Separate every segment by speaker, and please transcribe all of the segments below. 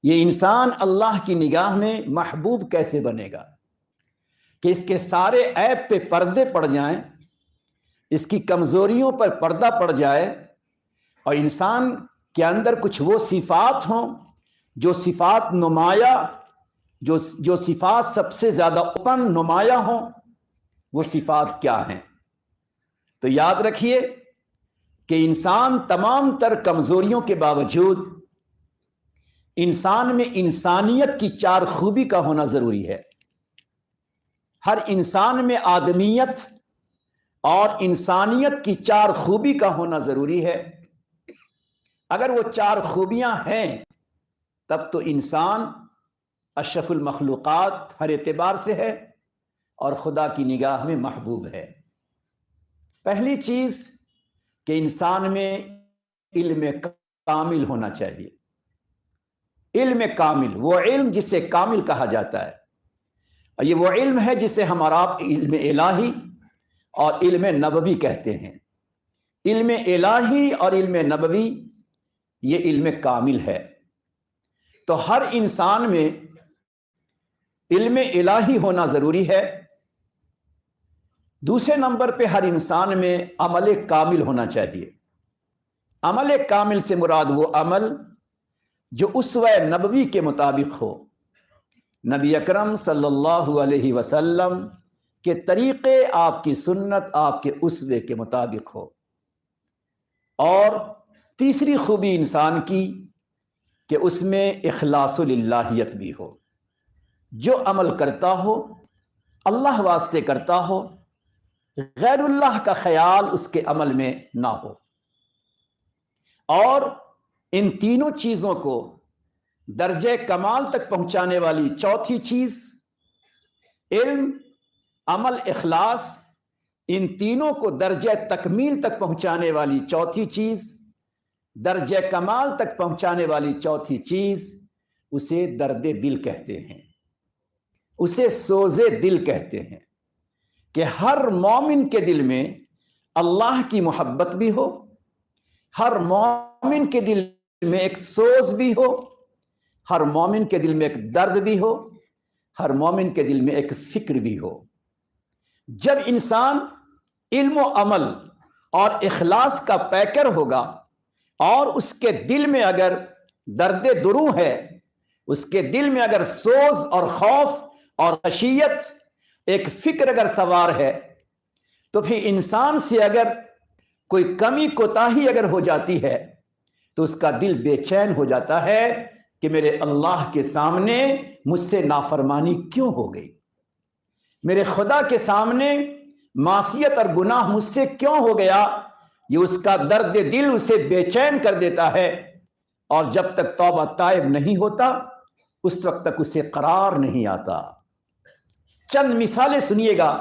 Speaker 1: یہ انسان اللہ کی نگاہ میں محبوب کیسے بنے گا کہ اس کے سارے عیب پہ پردے پڑ جائیں، اس کی کمزوریوں پر پردہ پڑ جائے، اور انسان کے اندر کچھ وہ صفات ہوں جو صفات نمایاں، جو صفات سب سے زیادہ اوپن نمایاں ہوں، وہ صفات کیا ہیں؟ تو یاد رکھیے کہ انسان تمام تر کمزوریوں کے باوجود انسان میں انسانیت کی 4 خوبی کا ہونا ضروری ہے۔ ہر انسان میں آدمیت اور انسانیت کی 4 خوبی کا ہونا ضروری ہے۔ اگر وہ 4 خوبیاں ہیں تب تو انسان اشرف المخلوقات ہر اعتبار سے ہے اور خدا کی نگاہ میں محبوب ہے۔ پہلی چیز کہ انسان میں علم کامل ہونا چاہیے۔ علم کامل، وہ علم جسے کامل کہا جاتا ہے، اور یہ وہ علم ہے جسے ہمارا علم الہی اور علم نبوی کہتے ہیں۔ علم الہی اور علم نبوی یہ علم کامل ہے۔ تو ہر انسان میں علم الہی ہونا ضروری ہے۔ دوسرے نمبر پہ ہر انسان میں عمل کامل ہونا چاہیے۔ عمل کامل سے مراد وہ عمل جو اسوہ نبوی کے مطابق ہو، نبی اکرم صلی اللہ علیہ وسلم کے طریقے، آپ کی سنت، آپ کے اسوے کے مطابق ہو۔ اور تیسری خوبی انسان کی کہ اس میں اخلاص للہیت بھی ہو، جو عمل کرتا ہو اللہ واسطے کرتا ہو، غیر اللہ کا خیال اس کے عمل میں نہ ہو۔ اور ان تینوں چیزوں کو درجہ کمال تک پہنچانے والی چوتھی چیز علم، عمل، اخلاص، ان تینوں کو درجہ تکمیل تک پہنچانے والی چوتھی چیز، درجہ کمال تک پہنچانے والی چوتھی چیز، اسے درد دل کہتے ہیں، اسے سوز دل کہتے ہیں، کہ ہر مومن کے دل میں اللہ کی محبت بھی ہو، ہر مومن کے دل میں ایک سوز بھی ہو، ہر مومن کے دل میں ایک درد بھی ہو، ہر مومن کے دل میں ایک فکر بھی ہو۔ جب انسان علم و عمل اور اخلاص کا پیکر ہوگا اور اس کے دل میں اگر درد درو ہے، اس کے دل میں اگر سوز اور خوف اور خشیت، ایک فکر اگر سوار ہے، تو پھر انسان سے اگر کوئی کمی کوتاہی اگر ہو جاتی ہے تو اس کا دل بے چین ہو جاتا ہے کہ میرے اللہ کے سامنے مجھ سے نافرمانی کیوں ہو گئی، میرے خدا کے سامنے معصیت اور گناہ مجھ سے کیوں ہو گیا۔ یہ اس کا درد دل اسے بے چین کر دیتا ہے، اور جب تک توبہ تائب نہیں ہوتا اس وقت تک اسے قرار نہیں آتا۔ چند مثالیں سنیے گا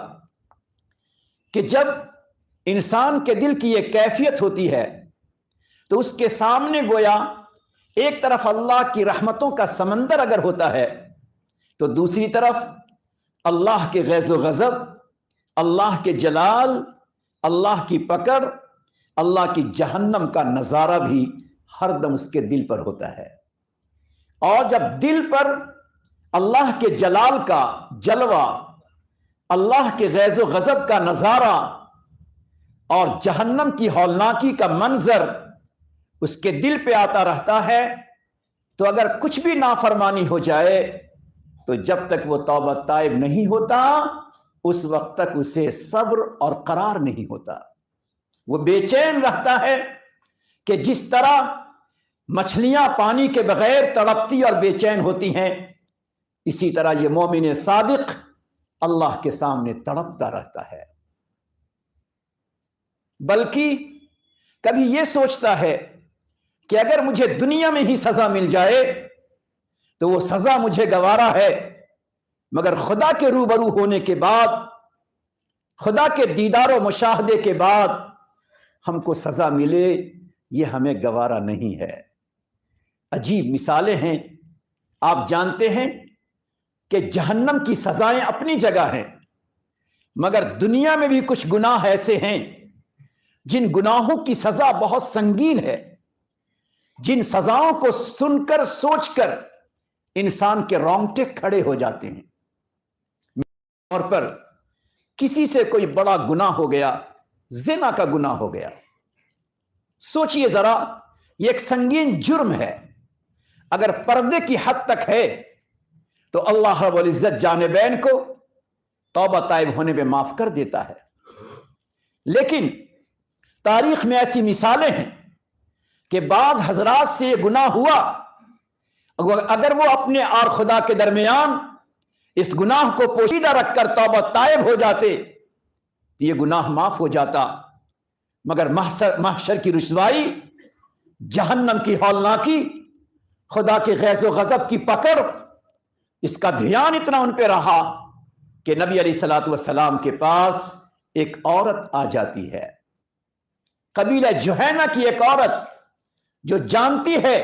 Speaker 1: کہ جب انسان کے دل کی یہ کیفیت ہوتی ہے تو اس کے سامنے گویا ایک طرف اللہ کی رحمتوں کا سمندر اگر ہوتا ہے تو دوسری طرف اللہ کے غیظ و غضب، اللہ کے جلال، اللہ کی پکڑ، اللہ کی جہنم کا نظارہ بھی ہر دم اس کے دل پر ہوتا ہے۔ اور جب دل پر اللہ کے جلال کا جلوہ، اللہ کے غیظ و غضب کا نظارہ اور جہنم کی ہولناکی کا منظر اس کے دل پہ آتا رہتا ہے، تو اگر کچھ بھی نافرمانی ہو جائے تو جب تک وہ توبہ تائب نہیں ہوتا اس وقت تک اسے صبر اور قرار نہیں ہوتا۔ وہ بے چین رہتا ہے کہ جس طرح مچھلیاں پانی کے بغیر تڑپتی اور بے چین ہوتی ہیں، اسی طرح یہ مومن صادق اللہ کے سامنے تڑپتا رہتا ہے، بلکہ کبھی یہ سوچتا ہے کہ اگر مجھے دنیا میں ہی سزا مل جائے تو وہ سزا مجھے گوارا ہے، مگر خدا کے روبرو ہونے کے بعد، خدا کے دیدار و مشاہدے کے بعد ہم کو سزا ملے، یہ ہمیں گوارا نہیں ہے۔ عجیب مثالیں ہیں۔ آپ جانتے ہیں کہ جہنم کی سزائیں اپنی جگہ ہیں، مگر دنیا میں بھی کچھ گناہ ایسے ہیں جن گناہوں کی سزا بہت سنگین ہے، جن سزاؤں کو سن کر، سوچ کر انسان کے رونگٹے کھڑے ہو جاتے ہیں۔ اور پر کسی سے کوئی بڑا گناہ ہو گیا، زنا کا گناہ ہو گیا، سوچئے ذرا، یہ ایک سنگین جرم ہے۔ اگر پردے کی حد تک ہے تو اللہ رب العزت جانبین کو توبہ طائب ہونے پہ معاف کر دیتا ہے۔ لیکن تاریخ میں ایسی مثالیں ہیں کہ بعض حضرات سے یہ گناہ ہوا، اگر وہ اپنے اور خدا کے درمیان اس گناہ کو پوشیدہ رکھ کر توبہ طائب ہو جاتے تو یہ گناہ معاف ہو جاتا، مگر محشر کی رسوائی، جہنم کی ہولناکی، خدا کے غیظ و غضب کی پکڑ، اس کا دھیان اتنا ان پہ رہا کہ نبی علیہ الصلوۃ والسلام کے پاس ایک عورت آ جاتی ہے، قبیلہ جہینہ کی ایک عورت جو جانتی ہے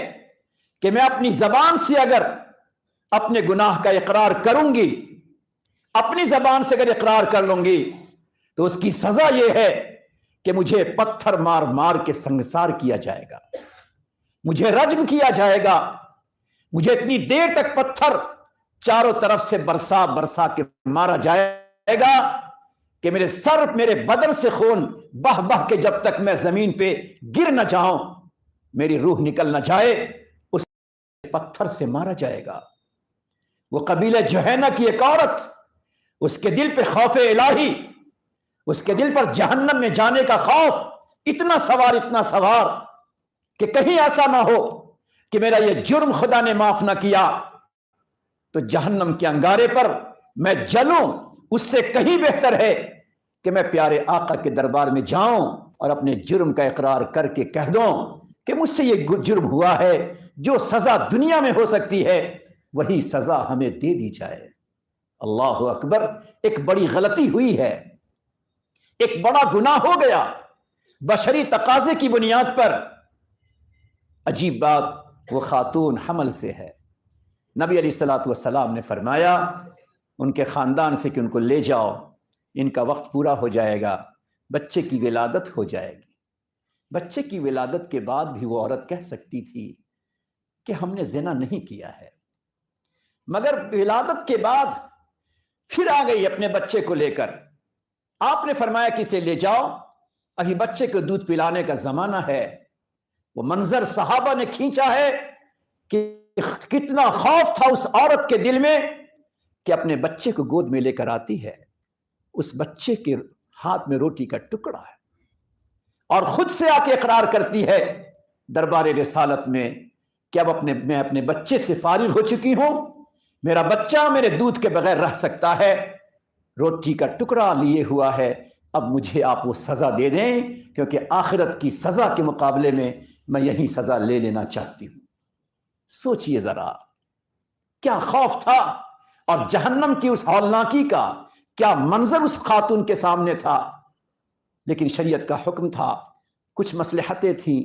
Speaker 1: کہ میں اپنی زبان سے اگر اپنے گناہ کا اقرار کروں گی، اپنی زبان سے اگر اقرار کر لوں گی تو اس کی سزا یہ ہے کہ مجھے پتھر مار مار کے سنگسار کیا جائے گا، مجھے رجم کیا جائے گا، مجھے اتنی دیر تک پتھر چاروں طرف سے برسا برسا کے مارا جائے گا کہ میرے سر، میرے بدن سے خون بہ بہ کے جب تک میں زمین پہ گر نہ جاؤں، میری روح نکل نہ جائے، اس پتھر سے مارا جائے گا۔ وہ قبیلہ جہینہ کی ایک عورت، اس کے دل پہ خوف الہی، اس کے دل پر جہنم میں جانے کا خوف اتنا سوار کہ کہیں ایسا نہ ہو کہ میرا یہ جرم خدا نے معاف نہ کیا تو جہنم کے انگارے پر میں جلوں، اس سے کہیں بہتر ہے کہ میں پیارے آقا کے دربار میں جاؤں اور اپنے جرم کا اقرار کر کے کہہ دوں کہ مجھ سے یہ جرم ہوا ہے، جو سزا دنیا میں ہو سکتی ہے وہی سزا ہمیں دے دی جائے۔ اللہ اکبر، ایک بڑی غلطی ہوئی ہے، ایک بڑا گناہ ہو گیا بشری تقاضے کی بنیاد پر۔ عجیب بات، وہ خاتون حمل سے ہے، نبی علیہ الصلوۃ والسلام نے فرمایا ان کے خاندان سے کہ ان کو لے جاؤ، ان کا وقت پورا ہو جائے گا، بچے کی ولادت ہو جائے گی۔ بچے کی ولادت کے بعد بھی وہ عورت کہہ سکتی تھی کہ ہم نے زنا نہیں کیا ہے، مگر ولادت کے بعد پھر آ گئی اپنے بچے کو لے کر۔ آپ نے فرمایا کہ اسے لے جاؤ، ابھی بچے کو دودھ پلانے کا زمانہ ہے۔ وہ منظر صحابہ نے کھینچا ہے کہ کتنا خوف تھا اس عورت کے دل میں کہ اپنے بچے کو گود میں لے کر آتی ہے، اس بچے کے ہاتھ میں روٹی کا ٹکڑا ہے، اور خود سے آ کے اقرار کرتی ہے دربار رسالت میں کہ اب میں اپنے بچے سے فارغ ہو چکی ہوں، میرا بچہ میرے دودھ کے بغیر رہ سکتا ہے، روٹی کا ٹکڑا لیے ہوا ہے، اب مجھے آپ وہ سزا دے دیں، کیونکہ آخرت کی سزا کے مقابلے میں میں یہی سزا لے لینا چاہتی ہوں۔ سوچئے ذرا، کیا خوف تھا، اور جہنم کی اس ہولناکی کا کیا منظر اس خاتون کے سامنے تھا۔ لیکن شریعت کا حکم تھا، کچھ مصلحتیں تھیں،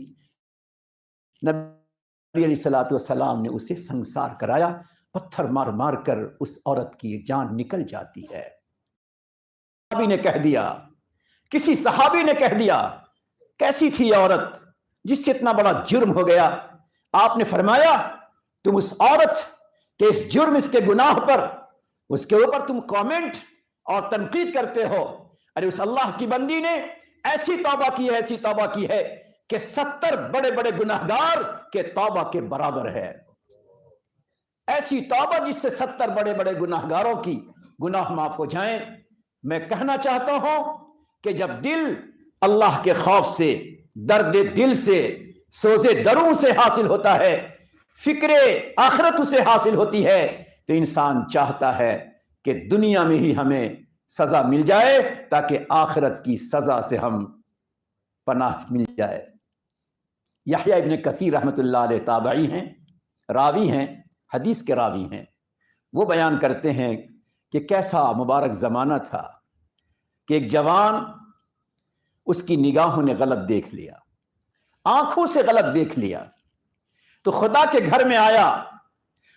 Speaker 1: نبی علیہ الصلوۃ والسلام نے اسے سنگسار کرایا، پتھر مار مار کر اس عورت کی جان نکل جاتی ہے۔ صحابی نے کہہ دیا، کسی صحابی نے کہہ دیا، کیسی تھی یہ عورت جس سے اتنا بڑا جرم ہو گیا؟ آپ نے فرمایا تم اس عورت کے اس جرم، اس کے گناہ پر، اس کے اوپر تم کامنٹ اور تنقید کرتے ہو، ارے اس اللہ کی بندی نے ایسی توبہ کی ہے، ایسی توبہ کی ہے کہ 70 بڑے بڑے گناہگار کے توبہ کے برابر ہے۔ ایسی توبہ جس سے 70 بڑے بڑے گناہگاروں کی گناہ معاف ہو جائیں۔ میں کہنا چاہتا ہوں کہ جب دل اللہ کے خوف سے، درد دل سے، سوز دروں سے حاصل ہوتا ہے، فکر آخرت اسے حاصل ہوتی ہے، تو انسان چاہتا ہے کہ دنیا میں ہی ہمیں سزا مل جائے تاکہ آخرت کی سزا سے ہم پناہ مل جائے۔ یحییٰ ابن کثیر رحمۃ اللہ علیہ تابعی ہیں، راوی ہیں، حدیث کے راوی ہیں، وہ بیان کرتے ہیں کہ کیسا مبارک زمانہ تھا کہ ایک جوان، اس کی نگاہوں نے غلط دیکھ لیا، آنکھوں سے غلط دیکھ لیا، تو خدا کے گھر میں آیا،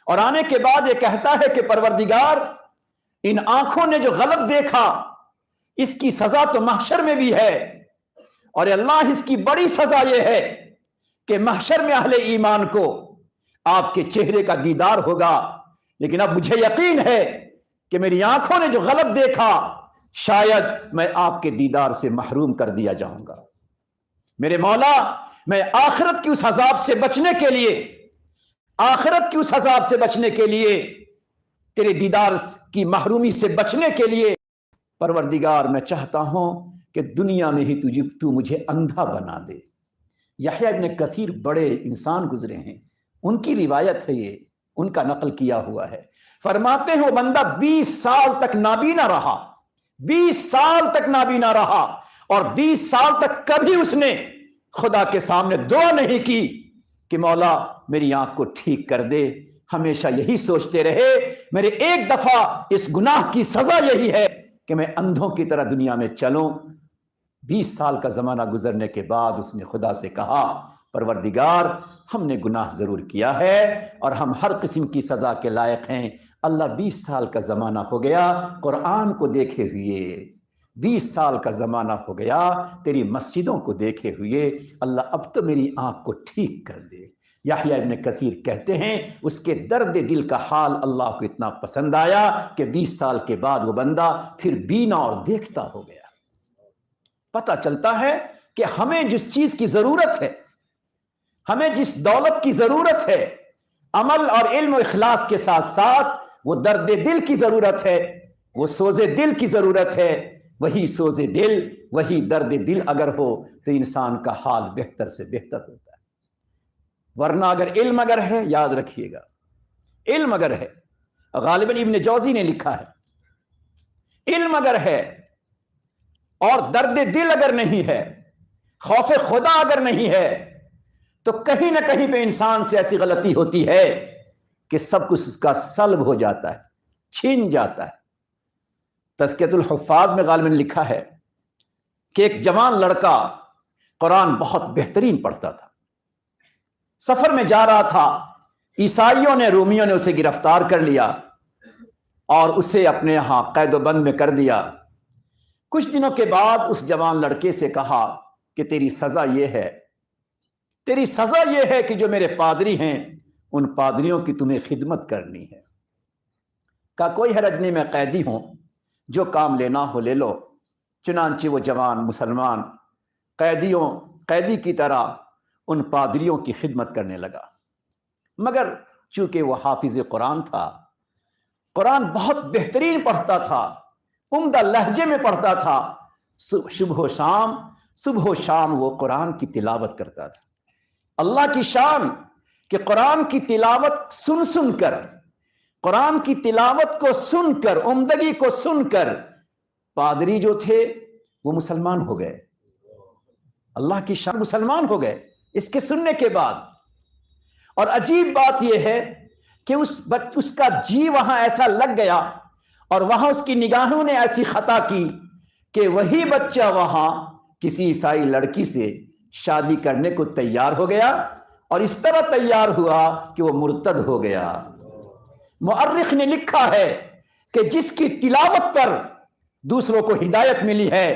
Speaker 1: اور آنے کے بعد یہ کہتا ہے کہ پروردگار، ان آنکھوں نے جو غلط دیکھا اس کی سزا تو محشر میں بھی ہے، اور اللہ اس کی بڑی سزا یہ ہے کہ محشر میں اہل ایمان کو آپ کے چہرے کا دیدار ہوگا، لیکن اب مجھے یقین ہے کہ میری آنکھوں نے جو غلط دیکھا شاید میں آپ کے دیدار سے محروم کر دیا جاؤں گا۔ میرے مولا، میں آخرت کی اس عذاب سے بچنے کے لیے، آخرت کی اس عذاب سے بچنے کے لیے، تیرے دیدار کی محرومی سے بچنے کے لیے پروردگار میں چاہتا ہوں کہ دنیا میں ہی تو مجھے اندھا بنا دے۔ یحییٰ ابن کثیر بڑے انسان گزرے ہیں، ان کی روایت ہے، یہ ان کا نقل کیا ہوا ہے۔ فرماتے ہیں وہ بندہ 20 سال تک نابینا رہا، 20 سال تک نابینا رہا، اور 20 سال تک کبھی اس نے خدا کے سامنے دعا نہیں کی کہ مولا میری آنکھ کو ٹھیک کر دے۔ ہمیشہ یہی سوچتے رہے میرے ایک دفعہ اس گناہ کی سزا یہی ہے کہ میں اندھوں کی طرح دنیا میں چلوں۔ 20 سال کا زمانہ گزرنے کے بعد اس نے خدا سے کہا پروردگار ہم نے گناہ ضرور کیا ہے اور ہم ہر قسم کی سزا کے لائق ہیں۔ اللہ 20 سال کا زمانہ ہو گیا قرآن کو دیکھے ہوئے، 20 سال کا زمانہ ہو گیا تیری مسجدوں کو دیکھے ہوئے، اللہ اب تو میری آنکھ کو ٹھیک کر دے۔ یحییٰ ابن کثیر کہتے ہیں اس کے درد دل کا حال اللہ کو اتنا پسند آیا کہ 20 سال کے بعد وہ بندہ پھر بینا اور دیکھتا ہو گیا۔ پتہ چلتا ہے کہ ہمیں جس چیز کی ضرورت ہے، ہمیں جس دولت کی ضرورت ہے، عمل اور علم و اخلاص کے ساتھ ساتھ وہ درد دل کی ضرورت ہے، وہ سوز دل کی ضرورت ہے۔ وہی سوز دل، وہی درد دل اگر ہو تو انسان کا حال بہتر سے بہتر ہوتا ہے۔ ورنہ اگر علم اگر ہے، یاد رکھیے گا، علم اگر ہے، غالباً ابن جوزی نے لکھا ہے، علم اگر ہے اور درد دل اگر نہیں ہے، خوف خدا اگر نہیں ہے، تو کہیں نہ کہیں پہ انسان سے ایسی غلطی ہوتی ہے کہ سب کچھ اس کا سلب ہو جاتا ہے، چھین جاتا ہے۔ تزکیۃ الحفاظ میں غالباً لکھا ہے کہ ایک جوان لڑکا قرآن بہت بہترین پڑھتا تھا، سفر میں جا رہا تھا، عیسائیوں نے، رومیوں نے اسے گرفتار کر لیا اور اسے اپنے یہاں قید و بند میں کر دیا۔ کچھ دنوں کے بعد اس جوان لڑکے سے کہا کہ تیری سزا یہ ہے، تیری سزا یہ ہے کہ جو میرے پادری ہیں ان پادریوں کی تمہیں خدمت کرنی ہے۔ کہا کوئی حرج نہیں، میں قیدی ہوں، جو کام لینا ہو لے لو۔ چنانچہ وہ جوان مسلمان قیدی کی طرح ان پادریوں کی خدمت کرنے لگا، مگر چونکہ وہ حافظ قرآن تھا، قرآن بہت بہترین پڑھتا تھا، عمدہ لہجے میں پڑھتا تھا، صبح و شام وہ قرآن کی تلاوت کرتا تھا۔ اللہ کی شان کہ قرآن کی تلاوت سن کر، قرآن کی تلاوت کو سن کر، عمدگی کو سن کر پادری جو تھے وہ مسلمان ہو گئے۔ اللہ کی شان، مسلمان ہو گئے اس کے سننے کے بعد۔ اور عجیب بات یہ ہے کہ اس کا جی وہاں ایسا لگ گیا اور وہاں اس کی نگاہوں نے ایسی خطا کی کہ وہی بچہ وہاں کسی عیسائی لڑکی سے شادی کرنے کو تیار ہو گیا، اور اس طرح تیار ہوا کہ وہ مرتد ہو گیا۔ مؤرخ نے لکھا ہے کہ جس کی تلاوت پر دوسروں کو ہدایت ملی ہے،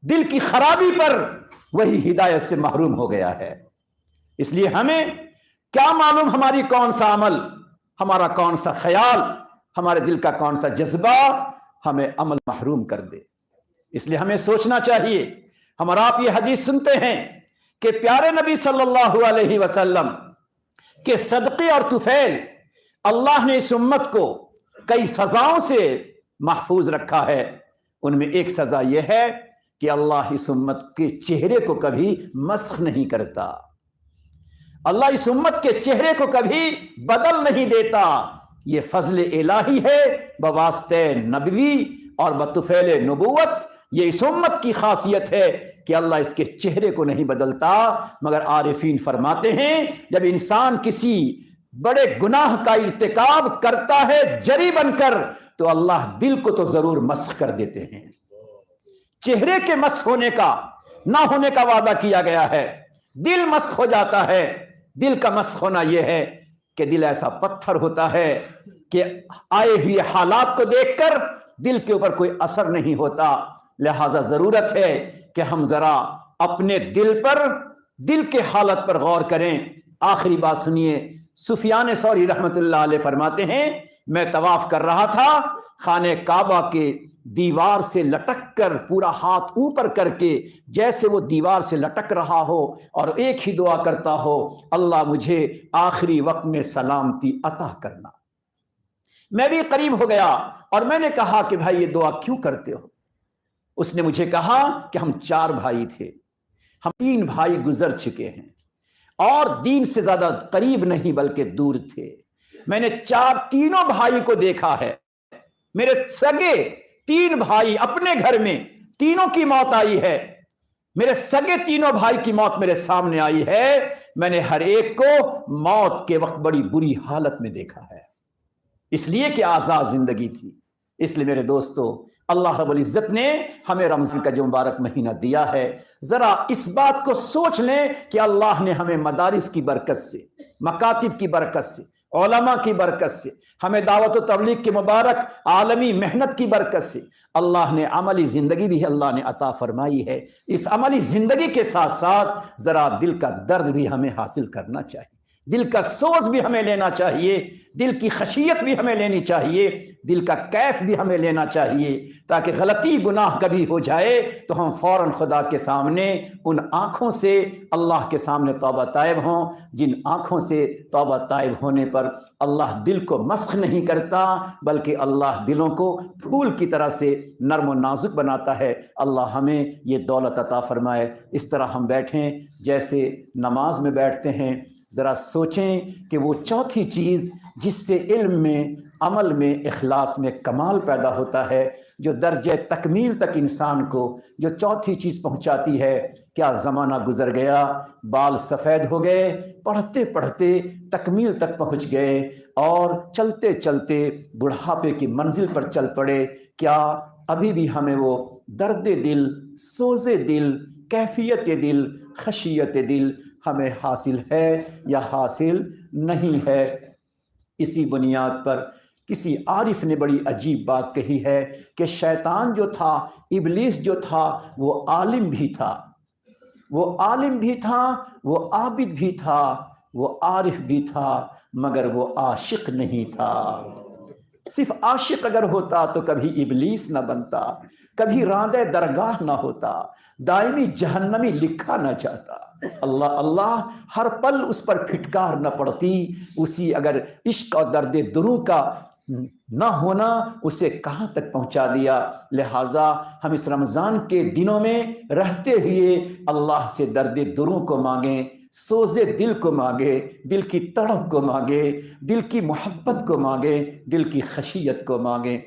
Speaker 1: دل کی خرابی پر وہی ہدایت سے محروم ہو گیا ہے۔ اس لیے ہمیں کیا معلوم ہماری کون سا عمل، ہمارا کون سا خیال، ہمارے دل کا کون سا جذبہ ہمیں عمل محروم کر دے۔ اس لیے ہمیں سوچنا چاہیے۔ ہم اور آپ یہ حدیث سنتے ہیں کہ پیارے نبی صلی اللہ علیہ وسلم کے صدقے اور طفیل اللہ نے اس امت کو کئی سزاؤں سے محفوظ رکھا ہے۔ ان میں ایک سزا یہ ہے کہ اللہ اس امت کے چہرے کو کبھی مسخ نہیں کرتا، اللہ اس امت کے چہرے کو کبھی بدل نہیں دیتا۔ یہ فضل الہی ہے بواسطہ نبوی اور بطفیل نبوت۔ یہ اس امت کی خاصیت ہے کہ اللہ اس کے چہرے کو نہیں بدلتا، مگر عارفین فرماتے ہیں جب انسان کسی بڑے گناہ کا ارتکاب کرتا ہے جری بن کر، تو اللہ دل کو تو ضرور مسخ کر دیتے ہیں۔ چہرے کے مسخ ہونے کا نہ ہونے کا وعدہ کیا گیا ہے، دل مسخ ہو جاتا ہے۔ دل کا مسخ ہونا یہ ہے کہ دل ایسا پتھر ہوتا ہے کہ آئے ہوئے حالات کو دیکھ کر دل کے اوپر کوئی اثر نہیں ہوتا۔ لہٰذا ضرورت ہے کہ ہم ذرا اپنے دل پر، دل کے حالت پر غور کریں۔ آخری بات سنیے، سفیان ثوری رحمت اللہ علیہ فرماتے ہیں میں طواف کر رہا تھا، خانہ کعبہ کے دیوار سے لٹک کر پورا ہاتھ اوپر کر کے جیسے وہ دیوار سے لٹک رہا ہو اور ایک ہی دعا کرتا ہو، اللہ مجھے آخری وقت میں سلامتی عطا کرنا۔ میں بھی قریب ہو گیا اور میں نے کہا کہ بھائی یہ دعا کیوں کرتے ہو؟ اس نے مجھے کہا کہ ہم 4 بھائی تھے، ہم 3 بھائی گزر چکے ہیں اور دین سے زیادہ قریب نہیں بلکہ دور تھے۔ میں نے تینوں بھائی کو دیکھا ہے، میرے سگے 3 بھائی اپنے گھر میں، تینوں کی موت آئی ہے، میرے سگے تینوں بھائی کی موت میرے سامنے آئی ہے، میں نے ہر ایک کو موت کے وقت بڑی بری حالت میں دیکھا ہے، اس لیے کہ آزاد زندگی تھی۔ اس لیے میرے دوستو، اللہ رب العزت نے ہمیں رمضان کا جو مبارک مہینہ دیا ہے، ذرا اس بات کو سوچ لیں کہ اللہ نے ہمیں مدارس کی برکت سے، مکاتب کی برکت سے، علماء کی برکت سے، ہمیں دعوت و تبلیغ کے مبارک عالمی محنت کی برکت سے اللہ نے عملی زندگی بھی اللہ نے عطا فرمائی ہے۔ اس عملی زندگی کے ساتھ ساتھ ذرا دل کا درد بھی ہمیں حاصل کرنا چاہیے، دل کا سوز بھی ہمیں لینا چاہیے، دل کی خشیت بھی ہمیں لینی چاہیے، دل کا کیف بھی ہمیں لینا چاہیے، تاکہ غلطی گناہ کبھی ہو جائے تو ہم فوراً خدا کے سامنے ان آنکھوں سے اللہ کے سامنے توبہ طائب ہوں، جن آنکھوں سے توبہ طائب ہونے پر اللہ دل کو مسخ نہیں کرتا بلکہ اللہ دلوں کو پھول کی طرح سے نرم و نازک بناتا ہے۔ اللہ ہمیں یہ دولت عطا فرمائے۔ اس طرح ہم بیٹھیں جیسے نماز میں بیٹھتے ہیں، ذرا سوچیں کہ وہ چوتھی چیز جس سے علم میں، عمل میں، اخلاص میں کمال پیدا ہوتا ہے، جو درجہ تکمیل تک انسان کو جو چوتھی چیز پہنچاتی ہے، کیا زمانہ گزر گیا، بال سفید ہو گئے، پڑھتے پڑھتے تکمیل تک پہنچ گئے اور چلتے چلتے بڑھاپے کی منزل پر چل پڑے، کیا ابھی بھی ہمیں وہ درد دل، سوز دل، کیفیت دل، خشیت دل ہمیں حاصل ہے یا حاصل نہیں ہے؟ اسی بنیاد پر کسی عارف نے بڑی عجیب بات کہی ہے کہ شیطان جو تھا، ابلیس جو تھا، وہ عالم بھی تھا، وہ عالم بھی تھا، وہ عابد بھی تھا، وہ عارف بھی تھا، مگر وہ عاشق نہیں تھا۔ صرف عاشق اگر ہوتا تو کبھی ابلیس نہ بنتا، کبھی راندہ درگاہ نہ ہوتا، دائمی جہنمی لکھا نہ جاتا۔ اللہ اللہ ہر پل اس پر پھٹکار نہ پڑتی، اسی اگر عشق اور درد درو کا نہ ہونا اسے کہاں تک پہنچا دیا۔ لہٰذا ہم اس رمضان کے دنوں میں رہتے ہوئے اللہ سے درد درو کو مانگیں، سوزے دل کو مانگے، دل کی تڑپ کو مانگے، دل کی محبت کو مانگے، دل کی خشیت کو مانگے۔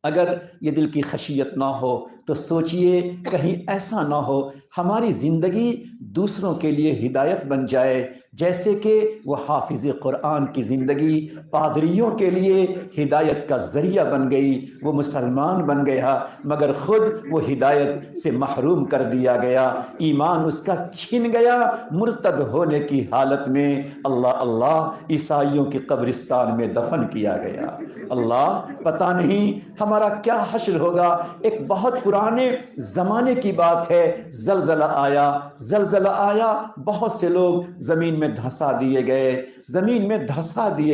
Speaker 1: اگر یہ دل کی خشیت نہ ہو تو سوچئے کہیں ایسا نہ ہو ہماری زندگی دوسروں کے لیے ہدایت بن جائے، جیسے کہ وہ حافظ قرآن کی زندگی پادریوں کے لیے ہدایت کا ذریعہ بن گئی، وہ مسلمان بن گیا مگر خود وہ ہدایت سے محروم کر دیا گیا، ایمان اس کا چھن گیا، مرتد ہونے کی حالت میں اللہ اللہ عیسائیوں کی قبرستان میں دفن کیا گیا۔ اللہ پتہ نہیں ہمارا کیا حشر ہوگا۔ ایک بہت پرانے زمانے کی بات ہے، زلزلہ آیا، بہت سے لوگ زمین میں دھسا دیے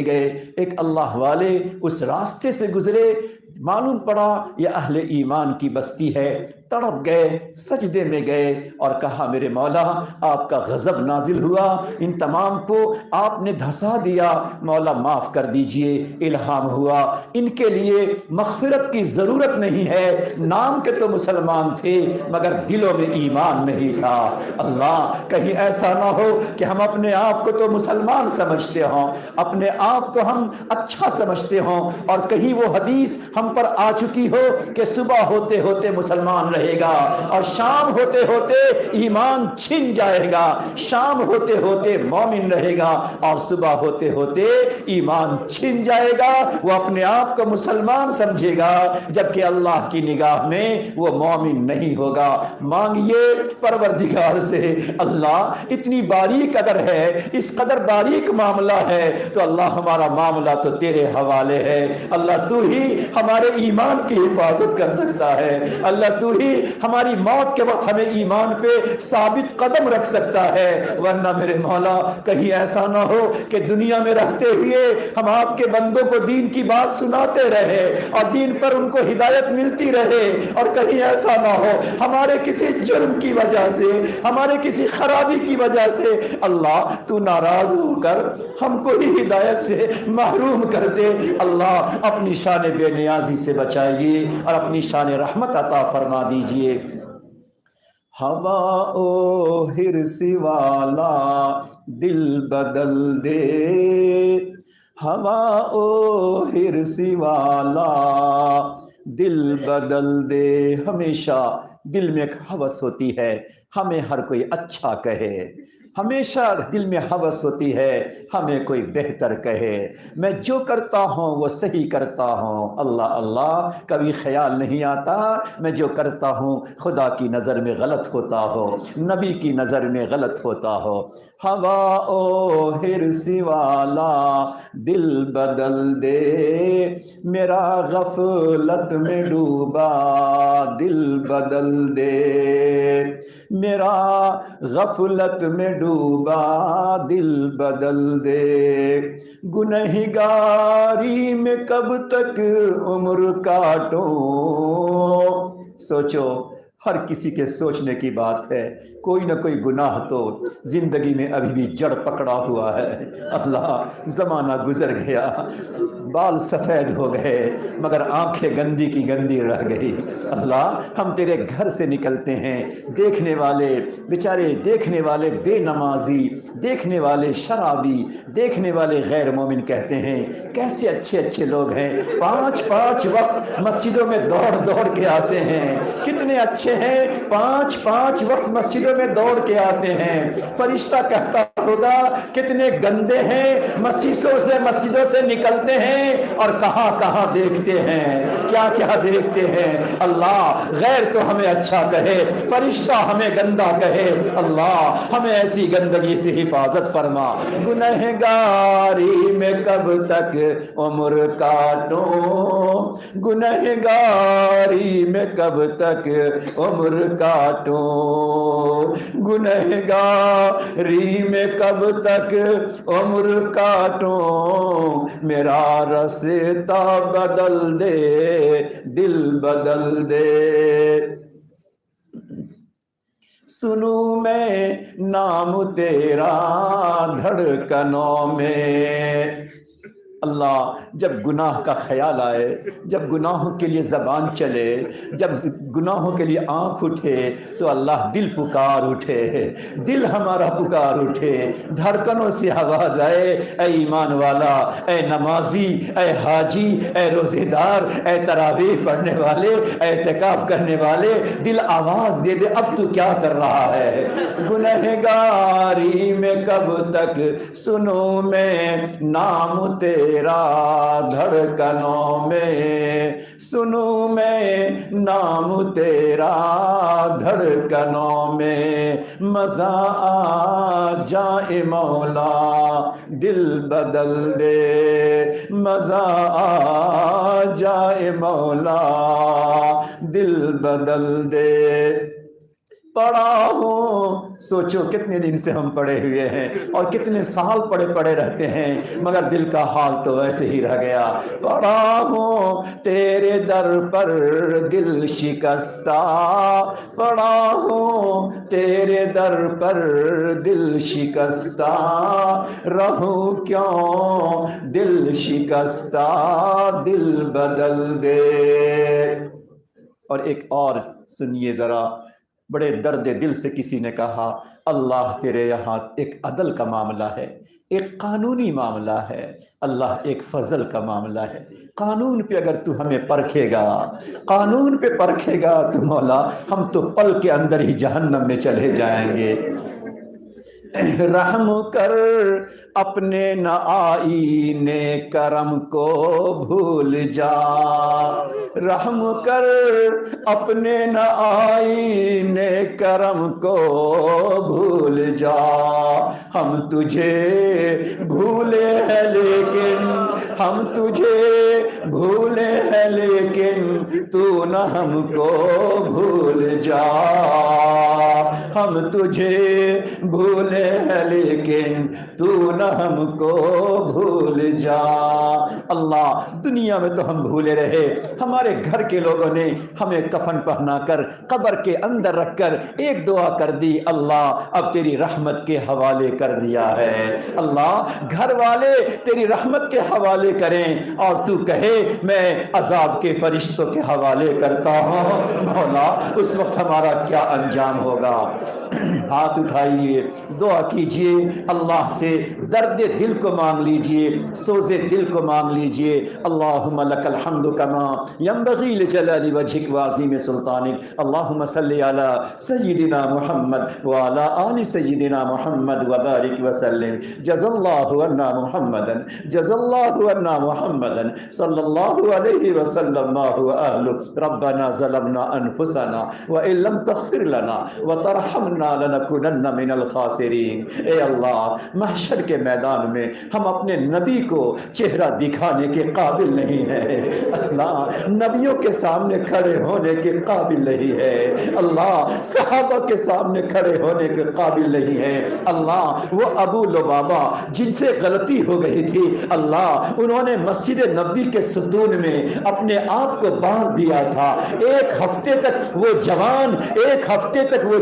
Speaker 1: گئے، ایک اللہ والے اس راستے سے گزرے، معلوم پڑا یہ اہل ایمان کی بستی ہے، تڑپ گئے، سجدے میں گئے اور کہا میرے مولا آپ کا غضب نازل ہوا، ان تمام کو آپ نے دھسا دیا، مولا معاف کر دیجئے۔ الہام ہوا ان کے لیے مغفرت کی ضرورت نہیں ہے، نام کے تو مسلمان تھے مگر دلوں میں ایمان نہیں تھا۔ اللہ کہیں ایسا نہ ہو کہ ہم اپنے آپ کو تو مسلمان سمجھتے ہوں، اپنے آپ کو ہم اچھا سمجھتے ہوں اور کہیں وہ حدیث ہم پر آ چکی ہو کہ صبح ہوتے ہوتے مسلمان رہے گا اور شام ہوتے ہوتے ایمان چھن جائے گا، شام ہوتے ہوتے مومن رہے گا اور صبح ہوتے ہوتے ایمان چھن جائے گا، وہ اپنے آپ کو مسلمان سمجھے گا جبکہ اللہ کی نگاہ میں وہ مومن نہیں ہوگا۔ مانگیے پروردگار سے، اللہ اتنی باریک اگر ہے، اس قدر باریک معاملہ معاملہ ہے تو اللہ ہمارا معاملہ تو تیرے حوالے ہے۔ اللہ تو ہی ہمارے ایمان کی حفاظت کر سکتا ہے، اللہ تو ہی ہماری موت کے وقت ہمیں ایمان پہ ثابت قدم رکھ سکتا ہے، ورنہ میرے مولا کہیں ایسا نہ ہو کہ دنیا میں رہتے ہوئے ہم آپ کے بندوں کو دین کی بات سناتے رہے اور دین پر ان کو ہدایت ملتی رہے، اور کہیں ایسا نہ ہو ہمارے کسی جرم کی وجہ سے، ہمارے کسی خرابی کی وجہ سے اللہ تو ناراض ہو کر ہم کو ہی ہدایت سے محروم کر دے۔ اللہ اپنی شان بے نیازی سے بچائیے اور اپنی شان رحمت عطا فرما دیجئے۔ ہوا او ہرس والا دل بدل دے، ہوا او ہرس والا دل بدل دے۔ ہمیشہ دل میں ایک ہوس ہوتی ہے ہمیں ہر کوئی اچھا کہے، ہمیشہ دل میں ہوس ہوتی ہے ہمیں کوئی بہتر کہے، میں جو کرتا ہوں وہ صحیح کرتا ہوں، اللہ اللہ کبھی خیال نہیں آتا میں جو کرتا ہوں خدا کی نظر میں غلط ہوتا ہو، نبی کی نظر میں غلط ہوتا ہو۔ ہوا او ہرس والا دل بدل دے، میرا غفلت میں ڈوبا دل بدل دے، میرا غفلت میں ڈوبا دل بدل دے، گنہگاری میں کب تک عمر کاٹوں۔ سوچو، ہر کسی کے سوچنے کی بات ہے، کوئی نہ کوئی گناہ تو زندگی میں ابھی بھی جڑ پکڑا ہوا ہے۔ اللہ زمانہ گزر گیا، بال سفید ہو گئے مگر آنکھیں گندی کی گندی رہ گئی۔ اللہ ہم تیرے گھر سے نکلتے ہیں، دیکھنے والے بیچارے، دیکھنے والے بے نمازی، دیکھنے والے شرابی، دیکھنے والے غیر مومن کہتے ہیں کیسے اچھے اچھے لوگ ہیں، 5 وقت مسجدوں میں دوڑ کے آتے ہیں، کتنے اچھے ہیں، 5 وقت مسجدوں میں دوڑ کے آتے ہیں۔ فرشتہ کہتا ہوگا کتنے گندے ہیں، مسجدوں سے نکلتے ہیں اور کہاں دیکھتے ہیں، کیا دیکھتے ہیں۔ اللہ غیر تو ہمیں اچھا کہے، فرشتہ ہمیں گندا کہے، اللہ ہمیں ایسی گندگی سے حفاظت فرما۔ گنہگاری میں کب تک عمر کاٹوں، گنہگاری میں کب تک عمر کاٹوں، گنہگاری میں کب تک عمر کاٹوں، میرا رستہ بدل دے دل بدل دے۔ سنوں میں نام تیرا دھڑکنوں میں۔ اللہ جب گناہ کا خیال آئے، جب گناہوں کے لیے زبان چلے، جب گناہوں کے لیے آنکھ اٹھے تو اللہ دل پکار اٹھے، دل ہمارا پکار اٹھے، دھڑکنوں سے آواز آئے، اے ایمان والا، اے نمازی، اے حاجی، اے روزے دار، اے تراویح پڑھنے والے، اے اعتکاف کرنے والے، دل آواز دے دے اب تو کیا کر رہا ہے۔ گنہگاری میں کب تک سنوں میں نام تیرا دھڑکنوں میں، سنوں میں نام تیرا دھڑکنوں میں، مزہ آ جائے مولا دل بدل دے، مزہ آ جائے مولا دل بدل دے۔ پڑھا ہوں، سوچو کتنے دن سے ہم پڑے ہوئے ہیں اور کتنے سال پڑے رہتے ہیں مگر دل کا حال تو ویسے ہی رہ گیا۔ پڑھا ہوں تیرے در پر دل شکستہ، پڑھا ہوں تیرے در پر دل شکستہ، رہوں کیوں دل شکستہ دل بدل دے۔ اور ایک اور سنیے ذرا، بڑے درد دل سے کسی نے کہا اللہ تیرے یہاں ایک عدل کا معاملہ ہے، ایک قانونی معاملہ ہے، اللہ ایک فضل کا معاملہ ہے۔ قانون پہ اگر تو ہمیں پرکھے گا، قانون پہ پرکھے گا تو مولا ہم تو پل کے اندر ہی جہنم میں چلے جائیں گے۔ رحم کر اپنے نہ آئینے کرم کو بھول جا، رحم کر اپنے نہ آئینے کرم کو بھول جا، ہم تجھے بھولے ہیں لیکن ہم تجھے بھولے ہیں لیکن تو نہ ہم کو بھول جا، ہم تجھے بھولے ہیں لیکن تو نہ ہم کو بھول جا۔ اللہ، دنیا میں تو ہم بھولے رہے، ہمارے گھر کے لوگوں نے ہمیں کفن پہنا کر قبر کے اندر رکھ کر ایک دعا کر دی، اللہ اب تیری رحمت کے حوالے کر دیا ہے۔ اللہ، گھر والے تیری رحمت کے حوالے کریں اور تو کہے میں عذاب کے فرشتوں کے حوالے کرتا ہوں، مولا اس وقت ہمارا کیا انجام ہوگا؟ ہاتھ اٹھائیے، دعا کیجئے، اللہ سے درد دل کو مانگ لیجئے، سوز دل کو مانگ لیجئے۔ اللہم لک الحمد کما ینبغی لجلال وجہک وعظیم سلطانک، اللہم صلی علی سیدنا محمد وعلی آل سیدنا محمد وبارک وسلم۔ جزا اللہ عنا محمدا، جزا اللہ عنا محمدا صلی اللہ علیہ وسلم ما هو اہلہ، ربنا ظلمنا انفسنا وان لم تغفر لنا وترحمنا لنکونن من الخاسرین۔ اے اللہ، محشر کے میدان میں ہم اپنے نبی کو چہرہ دکھانے کے قابل نہیں ہیں، اللہ نبیوں کے سامنے کھڑے ہونے کے قابل نہیں ہے، اللہ صحابہ کے سامنے کھڑے ہونے کے قابل نہیں ہے، اللہ وہ ابو لبابہ جن سے غلطی ہو گئی تھی، اللہ انہوں نے مسجد نبوی کے ستون میں اپنے آپ کو باندھ دیا تھا، ایک ہفتے تک وہ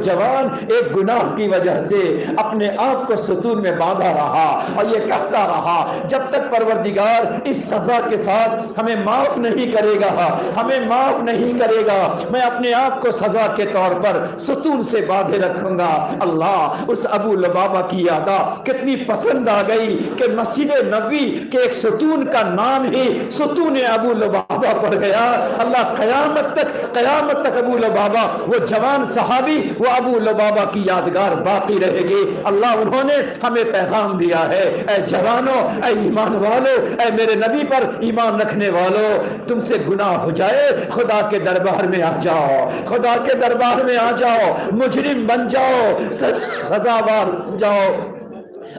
Speaker 1: جوان ایک گناہ کی وجہ سے اپنے آپ کو ستون میں باندھا رہا اور یہ کہتا رہا جب تک پروردگار اس سزا کے ساتھ ہمیں معاف نہیں کرے گا، ہمیں معاف نہیں کرے گا، میں اپنے آپ کو سزا کے طور پر ستون سے باندھے رکھوں گا۔ اللہ، اس ابو لبابہ کی یادہ کتنی پسند آ گئی کہ مسجد نبوی کے ایک ستون کا نام ہی ستون ابو لبابہ پڑ گیا۔ اللہ، قیامت تک ابو لبابہ وہ جوان صحابی وہ ابو لبابہ کی یادگار باقی رہے گی۔ اللہ، انہوں نے ہمیں پیغام دیا ہے، اے جوانوں، اے ایمان والو، اے میرے نبی پر ایمان رکھنے والو، تم سے گناہ ہو جائے خدا کے دربار میں آ جاؤ، خدا کے دربار میں آ جاؤ، مجرم بن جاؤ، سزاوار بن جاؤ،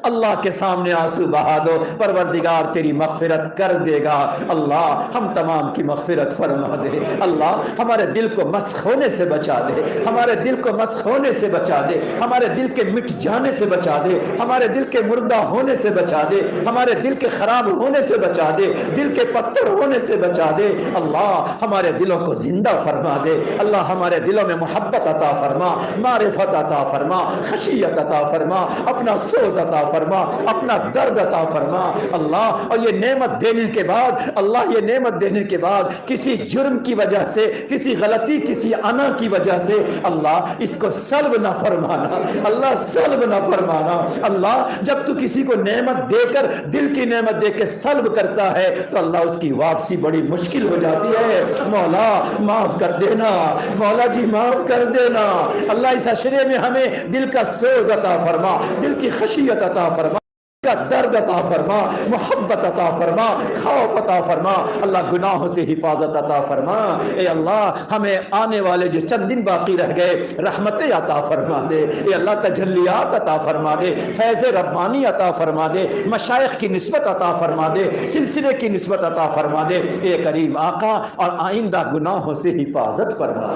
Speaker 1: اللہ کے سامنے آنسو بہا دو، پروردگار تیری مغفرت کر دے گا۔ اللہ، ہم تمام کی مغفرت فرما دے، اللہ ہمارے دل کو مسخ ہونے سے بچا دے، ہمارے دل کو مسخ ہونے سے بچا دے، ہمارے دل کے مٹ جانے سے بچا دے، ہمارے دل کے مردہ ہونے سے بچا دے، ہمارے دل کے خراب ہونے سے بچا دے، دل کے پتھر ہونے سے بچا دے۔ اللہ، ہمارے دلوں کو زندہ فرما دے، اللہ ہمارے دلوں میں محبت عطا فرما، معرفت عطا فرما، خشیت عطا فرما، اپنا سوز عطا فرما، اپنا درد عطا فرما۔ اللہ، اور یہ نعمت دینے کے بعد، اللہ یہ نعمت دینے کے بعد کسی جرم کی وجہ سے، کسی غلطی، کسی انا کی وجہ سے اللہ اس کو سلب نہ فرمانا، اللہ سلب نہ فرمانا۔ اللہ، جب تو کسی کو نعمت دے کر، دل کی نعمت دے کے سلب کرتا ہے تو اللہ اس کی واپسی بڑی مشکل ہو جاتی ہے۔ مولا معاف کر دینا، مولا جی معاف کر دینا۔ اللہ اس عشرے میں ہمیں دل کا سوز عطا فرما، دل کی خشیت عطا فرما، کا درد عطا فرما، محبت عطا فرما، خوف عطا فرما، اللہ گناہوں سے حفاظت عطا فرما۔ اے اللہ، ہمیں آنے والے جو چند دن باقی رہ گئے رحمتیں عطا فرما دے، اے اللہ تجلیات عطا فرما دے، فیض ربانی عطا فرما دے، مشائخ کی نسبت عطا فرما دے، سلسلے کی نسبت عطا فرما دے، اے کریم آقا، اور آئندہ گناہوں سے حفاظت فرما۔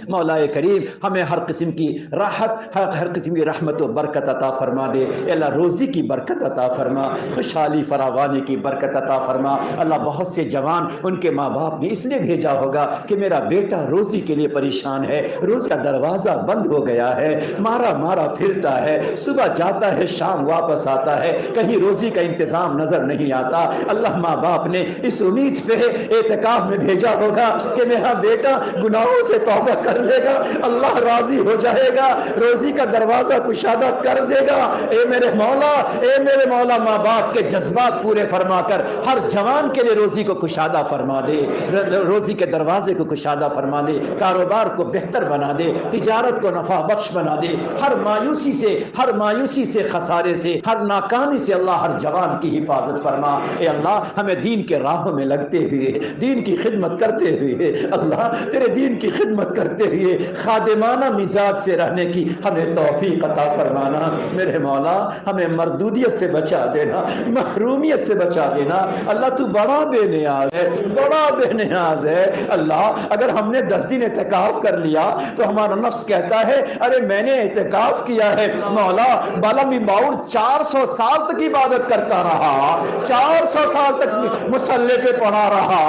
Speaker 1: مولا کریم، ہمیں ہر قسم کی راحت، ہر قسم کی رحمت و برکت عطا فرما دے، اے اللہ روزی کی برکت عطا فرما، خوشحالی فراوانی کی برکت عطا فرما۔ اللہ، بہت سے جوان ان کے ماں باپ نے اس لیے بھیجا ہوگا کہ میرا بیٹا روزی کے لیے پریشان ہے، روزی کا دروازہ بند ہو گیا ہے، مارا پھرتا ہے، صبح جاتا ہے شام واپس آتا ہے، کہیں روزی کا انتظام نظر نہیں آتا۔ اللہ، ماں باپ نے اس امید پہ اعتکاف میں بھیجا ہوگا کہ میرا بیٹا گناہوں سے توبہ کر لے گا، اللہ راضی ہو جائے گا، روزی کا دروازہ کشادہ کر دے گا۔ اے میرے مولا، اے میرے مولا ماں باپ کے جذبات پورے فرما کر ہر جوان کے لیے روزی کو کشادہ فرما دے، روزی کے دروازے کو کشادہ فرما دے، کاروبار کو بہتر بنا دے، تجارت کو نفع بخش بنا دے، ہر مایوسی سے خسارے سے، ہر ناکامی سے اللہ ہر جوان کی حفاظت فرما۔ اے اللہ ہمیں دین کے راہوں میں لگتے ہوئے، دین کی خدمت کرتے ہوئے، اللہ تیرے دین کی خدمت کرتے ہوئے خادمانہ مزاج سے رہنے کی ہمیں توفیق عطا فرمانا۔ میرے مولا ہمیں مردودیت سے بچا دینا، محرومیت سے بچا دینا۔ اللہ تو بڑا بے نیاز ہے، بڑا بے نیاز ہے۔ اللہ اگر ہم نے 10 دن اعتکاف کر لیا تو ہمارا نفس کہتا ہے ارے میں نے اعتکاف کیا ہے، مولا بالمی باؤر 400 سال تک عبادت کرتا رہا، 400 سال تک مصلی پہ پڑا رہا،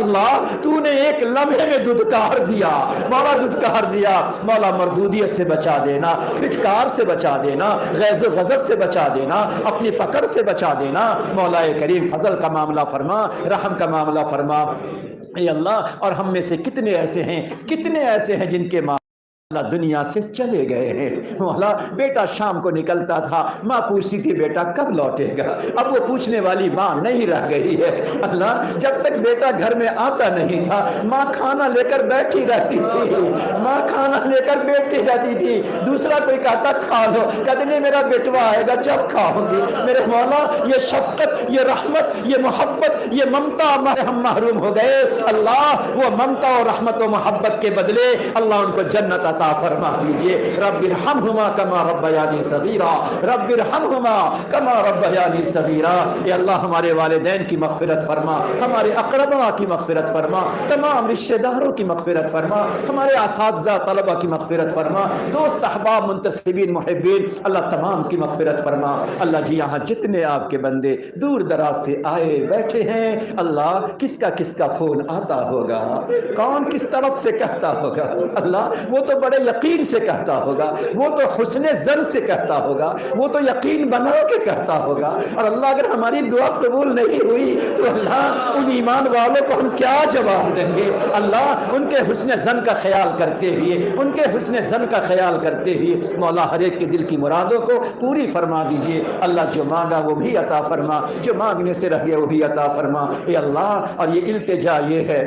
Speaker 1: اللہ تو نے ایک لمحے میں دودکار دیا، مولا دودکار دیا، مولا مردودیت سے بچا دینا، پھٹکار سے بچا دینا، غیظ و غضب سے بچا دینا، اپنی پکڑ سے بچا دینا۔ مولا کریم فضل کا معاملہ فرما، رحم کا معاملہ فرما اے اللہ۔ اور ہم میں سے کتنے ایسے ہیں جن کے ماں اللہ دنیا سے چلے گئے ہیں، مولا بیٹا شام کو نکلتا تھا، ماں پوچھتی تھی بیٹا کب لوٹے گا، اب وہ پوچھنے والی ماں نہیں رہ گئی ہے۔ اللہ جب تک بیٹا گھر میں آتا نہیں تھا ماں کھانا لے کر بیٹھی رہتی تھی، ماں کھانا لے کر بیٹھی رہتی تھی، دوسرا کوئی کہتا کھا لو، کہتے نہیں میرا بیٹوا آئے گا جب کھاؤ گی۔ میرے مولا یہ شفقت، یہ رحمت، یہ محبت، یہ ممتا ہم محروم ہو گئے۔ اللہ وہ ممتا اور رحمت و محبت کے بدلے اللہ ان کو جنت عطا فرما دیجئے۔ رب ارحمہما کما ربیانی صغیرا، رب ارحمہما کما ربیانی صغیرا۔ اے اللہ ہمارے والدین کی مغفرت فرما، ہمارے اقرباء کی مغفرت فرما، تمام رشتہ داروں کی مغفرت فرما، ہمارے اساتذہ طلبہ کی مغفرت فرما، دوست احباب منتسبین محبین اللہ تمام کی مغفرت فرما۔ اللہ جی یہاں جتنے آپ کے بندے دور دراز سے آئے بیٹھے ہیں، اللہ کس کا فون آتا ہوگا، کون کس طرف سے کہتا ہوگا، اللہ وہ تو بڑے یقین سے کہتا ہوگا، وہ تو حسن ظن سے کہتا ہوگا، وہ تو یقین بنا کے کہتا ہوگا۔ اور اللہ اگر ہماری دعا قبول نہیں ہوئی تو اللہ ان ایمان والوں کو ہم کیا جواب دیں گے؟ اللہ ان کے حسن ظن کا خیال کرتے ہوئے، ان کے حسن ظن کا خیال کرتے ہوئے مولا ہر ایک کے دل کی مرادوں کو پوری فرما دیجئے۔ اللہ جو مانگا وہ بھی عطا فرما، جو مانگنے سے رہ گیا وہ بھی عطا فرما۔ اے اللہ اور یہ التجا یہ ہے،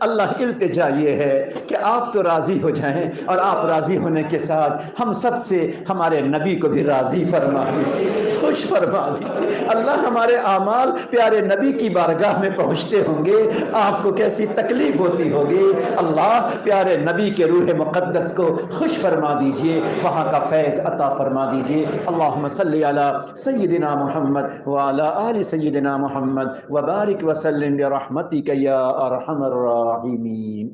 Speaker 1: اللہ التجا یہ ہے کہ آپ تو راضی ہو جائیں، اور آپ راضی ہونے کے ساتھ ہم سب سے ہمارے نبی کو بھی راضی فرما دیجیے، خوش فرما دیجیے۔ اللہ ہمارے اعمال پیارے نبی کی بارگاہ میں پہنچتے ہوں گے، آپ کو کیسی تکلیف ہوتی ہوگی۔ اللہ پیارے نبی کے روح مقدس کو خوش فرما دیجیے، وہاں کا فیض عطا فرما دیجیے۔ اللہم صلی علی سیدنا محمد وعلی آل سیدنا محمد وبارک وسلم برحمتک یا ارحم الراحمین۔